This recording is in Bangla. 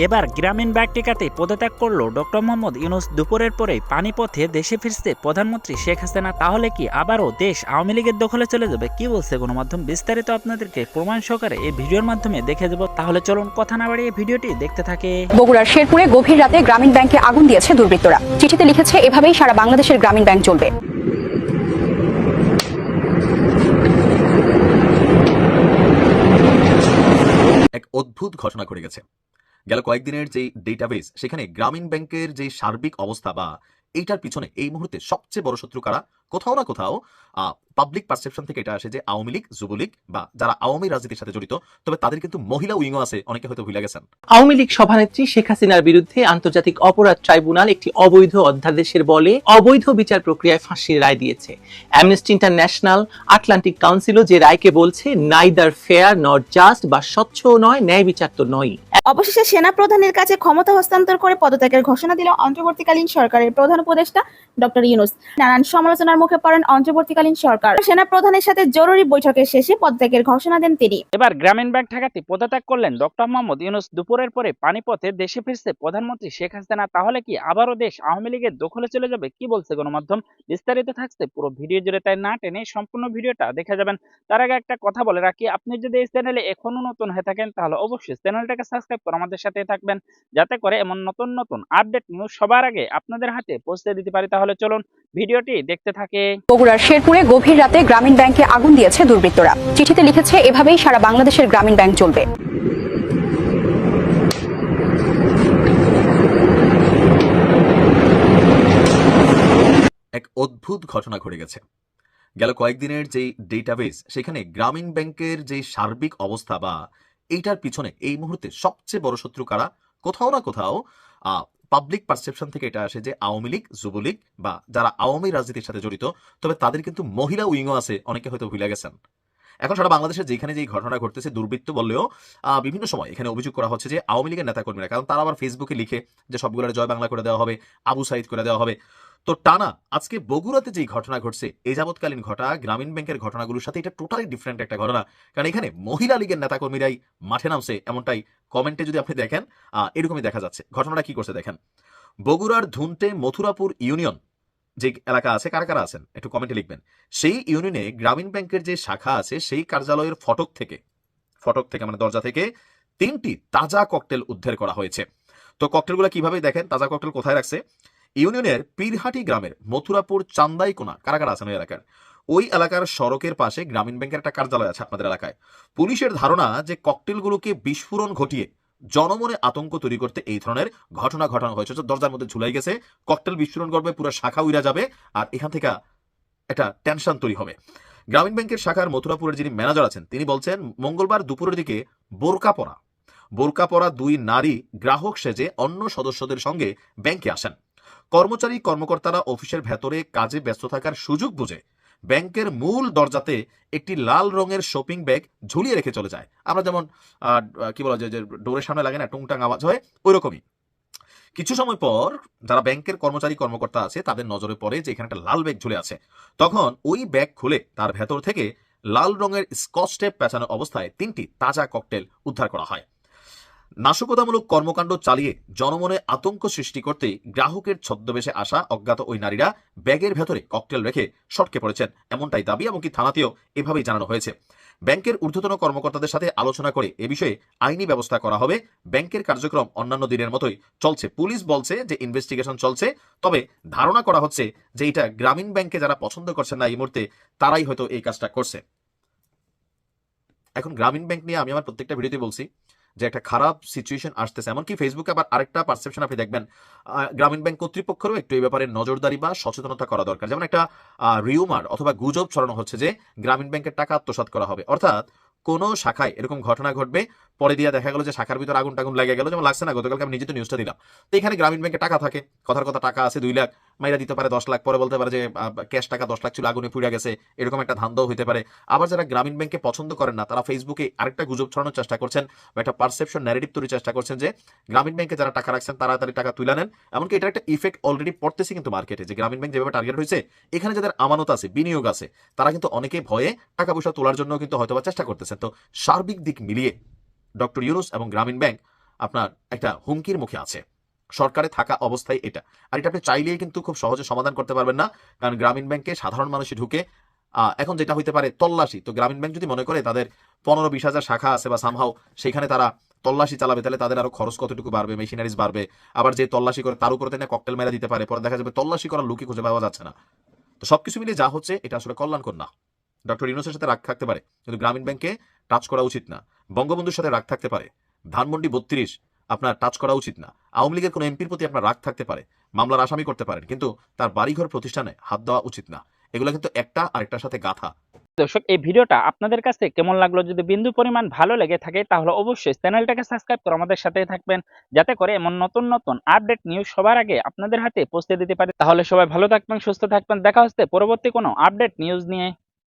এবার গ্রামীণ ব্যাংক টিকাতে পদত্যাগ করলো ডক্টর মোহাম্মদ ইউনূস। দুপুরের পরেই পানিপথে দেশে ফিরছে প্রধানমন্ত্রী শেখ হাসিনা। তাহলে কি আবারও দেশ আওয়ামী লীগের দখলে চলে যাবে? কি বলছে গণমাধ্যম? বিস্তারিত আপনাদেরকে প্রমাণ সহকারে এই ভিডিওর মাধ্যমে দেখে দেব। তাহলে চলুন কথা না বাড়িয়ে ভিডিওটি দেখতে থাকে। বগুড়ার শেরপুরে গভীর রাতে গ্রামীণ ব্যাংকে আগুন দিয়েছে দুর্বৃত্তরা। চিঠিতে লিখেছে, এভাবেই সারা বাংলাদেশের গ্রামীণ ব্যাংক চলবে। এক অদ্ভুত ঘটনা ঘটে গেছে। গেল কয়েকদিনের যে ডেটাবেস, সেখানে গ্রামীণ ব্যাংকের যে সার্বিক অবস্থা বা এইটার পিছনে এই মুহূর্তে সবচেয়ে বড় শত্রু কারা? কোথাও না কোথাও পাবলিক পারসেপশন থেকে এটা আসে যে আওয়ামী লীগ, যুবলীগ বা যারা আওয়ামী রাজনীতির সাথে জড়িত। তবে তাদের কিন্তু মহিলা উইংও আছে, অনেকে হয়তো ভুলে গেছেন। আওয়ামী লীগ সভানেত্রী শেখ হাসিনার বিরুদ্ধে আন্তর্জাতিক অপরাধ ট্রাইব্যুনাল একটি অবৈধ অধ্যাদেশের বলে অবৈধ বিচার প্রক্রিয়ায় ফাঁসির রায় দিয়েছে। অ্যামনেস্টি ইন্টারন্যাশনাল, আটলান্টিক কাউন্সিলও যে রায়কে বলছে নাইদার ফেয়ার নট জাস্ট, বা স্বচ্ছ নয়, ন্যায় বিচার তো নয়। অবশেষে সেনা প্রধানের কাছে ক্ষমতা হস্তান্তর করে পদত্যাগের ঘোষণা দিল অন্তর্বর্তীকালীন সরকারের প্রধান উপদেষ্টা ডক্টর ইউনূস। নানান সমালোচনার মুখে পড়েন অন্তর্বর্তীকালীন সরকার। সেনা প্রধানের সাথে জরুরি বৈঠকের শেষে পদত্যাগের ঘোষণা দেন তিনি। এবার গ্রামীণ ব্যাংক ঠেকাতে পদত্যাগ করলেন ডক্টর মোহাম্মদ ইউনূস। দুপুরের পরে পানিপথে দেশে ফিরছে প্রধানমন্ত্রী শেখ হাসিনা। তাহলে কি আবারও দেশ আওয়ামী লীগের দখলে চলে যাবে? কি বলছে গণমাধ্যম? বিস্তারিত থাকছে পুরো ভিডিও জুড়ে, তাই না টেনে সম্পূর্ণ ভিডিওটা দেখে যাবেন। তার আগে একটা কথা বলে রাখি, আপনি যদি এই চ্যানেলে এখনো নতুন হয়ে থাকেন তাহলে অবশ্যই চ্যানেলটাকে সাবস্ক্রাইব করে আমাদের সাথে থাকবেন, যাতে করে এমন নতুন নতুন আপডেট নিউজ সবার আগে আপনাদের হাতে পৌঁছে দিতে পারি। তাহলে চলুন ভিডিওটি দেখতে থাকে। বগুড়ার শেরপুরে গভীর রাতে গ্রামীণ ব্যাংকে আগুন দিয়েছে দুর্বৃত্তরা। চিঠিতে লিখেছে, এভাবেই সারা বাংলাদেশের গ্রামীণ ব্যাংক চলবে। এক অদ্ভুত ঘটনা ঘটে গেছে। গেল কয়েকদিনের যে ডেটাবেস, সেখানে গ্রামীণ ব্যাংকের যে সার্বিক অবস্থা বা এইটার পিছনে এই মুহূর্তে সবচেয়ে বড় শত্রু কারা? কোথাও না কোথাও পাবলিক পারসেপশন থেকে এটা আসে যে আওয়ামী লীগ, যুবলীগ বা যারা আওয়ামী রাজনীতির সাথে জড়িত। তবে তাদের কিন্তু মহিলা উইংও আছে, অনেকে হয়তো ভুলে গেছেন। এখন সারা বাংলাদেশে যেখানে যে ঘটনা ঘটতেছে, দুর্বৃত্ত বললেও বিভিন্ন সময় এখানে অভিযোগ করা হচ্ছে যে আওয়ামী লীগের নেতাকর্মীরা, কারণ তারা আবার ফেসবুকে লিখে যে সবগুলোর জয় বাংলা করে দেওয়া হবে, আবু সাইদ করে দেওয়া হবে। তো টানা আজকে বগুড়াতে যে ঘটনা ঘটছে, এই যাবৎকালীন ঘটা গ্রামীণ ব্যাংকের ঘটনাগুলোর সাথে এটা টোটালি ডিফারেন্ট একটা ঘটনা। কারণ এখানে মহিলা লীগের নেতাকর্মীরাই মাঠে নামছে, এমনটাই কমেন্টে যদি আপনি দেখেন এরকমই দেখা যাচ্ছে। ঘটনাটা কি করছে দেখেন। বগুড়ার ধুনটে মথুরাপুর ইউনিয়ন যে এলাকা আছে, কারা কারা আছেন একটু কমেন্টে লিখবেন। সেই ইউনিয়নে গ্রামীণ ব্যাংকের যে শাখা আছে, সেই কার্যালয়ের ফটক থেকে মানে দরজা থেকে 3টি তাজা ককটেল উদ্ধার করা হয়েছে। তো ককটেলগুলো কিভাবে দেখেন, তাজা ককটেল কোথায় রাখছে? ইউনিয়নের পীরহাটি গ্রামের মথুরাপুর চান্দাইকোনা, কারা কারা আছেন ওই এলাকার সড়কের পাশে গ্রামীণ ব্যাংকের একটা কার্যালয় আছে আপনাদের এলাকায়। পুলিশের ধারণা যে ককটেলগুলোকে বিস্ফোরণ ঘটিয়ে জনমনে আতঙ্ক তৈরি করতে এই ধরনের ঘটনা ঘটানো হয়েছে। দরজার মধ্যে ঝুলাই গেছে, ককটেল বিস্ফোরণ করবে, পুরো শাখা উইরা যাবে, আর এখান থেকে একটা টেনশন তৈরি হবে। গ্রামীণ ব্যাংকের শাখার মথুরাপুরের যিনি ম্যানেজার আছেন, তিনি বলছেন মঙ্গলবার দুপুরের দিকে বোরকা পরা 2 নারী গ্রাহক সেজে অন্য সদস্যদের সঙ্গে ব্যাংকে আসেন। কর্মকর্তারা অফিসের ভেতরে কাজে ব্যস্ত থাকার সুযোগ বুঝে ব্যাংকের মূল দরজাতে একটি লাল রঙের শপিং ব্যাগ ঝুলিয়ে রেখে চলে যায়। আমরা যেমন কি বলা যায় যে ডোরের সামনে লাগে না, টুংটাং আওয়াজ হয়, ওই রকমই। কিছু সময় পর যারা ব্যাংকের কর্মকর্তা আছে, তাদের নজরে পড়ে যে এখানে একটা লাল ব্যাগ ঝুলে আছে। তখন ওই ব্যাগ খুলে তার ভেতর থেকে লাল রঙের স্কচ টেপ পেঁচানো অবস্থায় 3টি তাজা ককটেল উদ্ধার করা হয়। নাশকতামূলক কর্মকাণ্ড চালিয়ে জনমনে আতঙ্ক সৃষ্টি করতে গ্রাহকের ছদ্মবেশে আসা অজ্ঞাত ওই নারীরা ব্যাগের ভেতরে ককটেল রেখে সটকে পড়েছেন, এমনটাই দাবি, এমনকি থানাতেও এভাবেই জানানো হয়েছে। ব্যাংকের ঊর্ধ্বতন কর্মকর্তাদের সাথে আলোচনা করে এ বিষয়ে আইনি ব্যবস্থা করা হবে। ব্যাংকের কার্যক্রম অন্যান্য দিনের মতোই চলছে। পুলিশ বলছে যে ইনভেস্টিগেশন চলছে, তবে ধারণা করা হচ্ছে যে এটা গ্রামীণ ব্যাংকে যারা পছন্দ করছেন না এই মুহূর্তে, তারাই হয়তো এই কাজটা করছে। এখন গ্রামীণ ব্যাংক নিয়ে আমি আমার প্রত্যেকটা ভিডিওতে বলছি যে একটা খারাপ সিচুয়েশন আসতেছে। এমনকি ফেসবুকে আবার আরেকটা পারসেপশন আপনি দেখবেন, গ্রামীণ ব্যাংক কর্তৃপক্ষেরও একটু এই ব্যাপারে নজরদারি বা সচেতনতা করা দরকার। যেমন একটা রিউমার অথবা গুজব ছড়ানো হচ্ছে যে গ্রামীণ ব্যাংকের টাকা আত্মসাৎ করা হবে, অর্থাৎ কোনো শাখায় এরকম ঘটনা ঘটবে, পরে দিয়ে দেখা গেল যে শাখার ভিতর আগুন টাগুন লেগে গেল, যেমন লাগছে না গতকালকে আমি নিজে তো নিউজটা দিলাম। তো এখানে গ্রামীণ ব্যাংকে টাকা থাকে, কথার কথা টাকা আছে 2 লাখ, মাইরা দিতে পারে 10 লাখ, পরে বলতে পারে যে ক্যাশ টাকা 10 লাখ ছিল, আগুনে পুড়ে গেছে, এরকম একটা ধান্দাও হতে পারে। আবার যারা গ্রামীণ ব্যাংকে পছন্দ করেন না, তারা ফেসবুকে আরেকটা গুজব ছড়ানোর চেষ্টা করছেন বা একটা পারসেপশন ন্যারেটিভ তৈরির চেষ্টা করছেন যে গ্রামীণ ব্যাংকে যারা টাকা রাখছেন তাড়াতাড়ি টাকা তুলে নেন। এমনকি এটার একটা ইফেক্ট অলরেডি পড়তেছে কিন্তু মার্কেটে, যে গ্রামীণ ব্যাংক যেভাবে টার্গেট হয়েছে, এখানে যাদের আমানত আছে, বিনিয়োগ আছে, তারা কিন্তু অনেকে ভয়ে টাকা পয়সা তোলার জন্য কিন্তু হয়তো চেষ্টা করতেছেন। তো সার্বিক দিক মিলিয়ে ডক্টর ইউনূস এবং গ্রামীণ ব্যাংক আপনার একটা হুমকির মুখে আছে। সরকারে থাকা অবস্থায় এটা, আর এটা আপনি চাইলেই কিন্তু খুব সহজে সমাধান করতে পারবেন না, কারণ গ্রামীণ ব্যাংকে সাধারণ মানুষই ঢুকে। এখন যেটা হইতে পারে তল্লাশি, তো গ্রামীণ ব্যাংক যদি মনে করে তাদের 15-20 হাজার শাখা আছে বা সামহাও সেখানে তারা তল্লাশি চালাবে, তাহলে তাদের আরো খরচ কতটুকু বাড়বে, মেশিনারিজ বাড়বে। আবার যে তল্লাশি করে তার উপরে তাই না ককটেল মেরা দিতে পারে, পরে দেখা যাবে তল্লাশি করার লোকই খুঁজে পাওয়া যাচ্ছে না। তো সবকিছু মিলিয়ে যা হচ্ছে এটা আসলে কল্যাণকর না। ডক্টর ইউনূসের সাথে রাগ থাকতে পারে, কিন্তু গ্রামীণ ব্যাংকে টাচ করা উচিত না। বঙ্গবন্ধুর সাথে রাগ থাকতে পারে, ধানমন্ডি 32 আপনার টাচ করা উচিত না। আওয়ামী লীগের কোনো এমপির প্রতি আপনার রাগ থাকতে পারে, মামলার আসামি করতে পারেন, কিন্তু তার বাড়িঘর প্রতিষ্ঠানে হাত দেওয়া উচিত না। এগুলো কিন্তু একটা আরেকটার সাথে গাথা। দর্শক, এই ভিডিওটা আপনাদের কাছে কেমন লাগলো? যদি বিন্দু পরিমাণ ভালো লেগে থাকে তাহলে অবশ্যই চ্যানেলটাকে সাবস্ক্রাইব করে আমাদের সাথেই থাকবেন, যাতে করে এমন নতুন নতুন আপডেট নিউজ সবার আগে আপনাদের হাতে পৌঁছে দিতে পারি। তাহলে সবাই ভালো থাকবেন, সুস্থ থাকবেন। দেখা হচ্ছে পরবর্তী কোনো আপডেট নিউজ নিয়ে।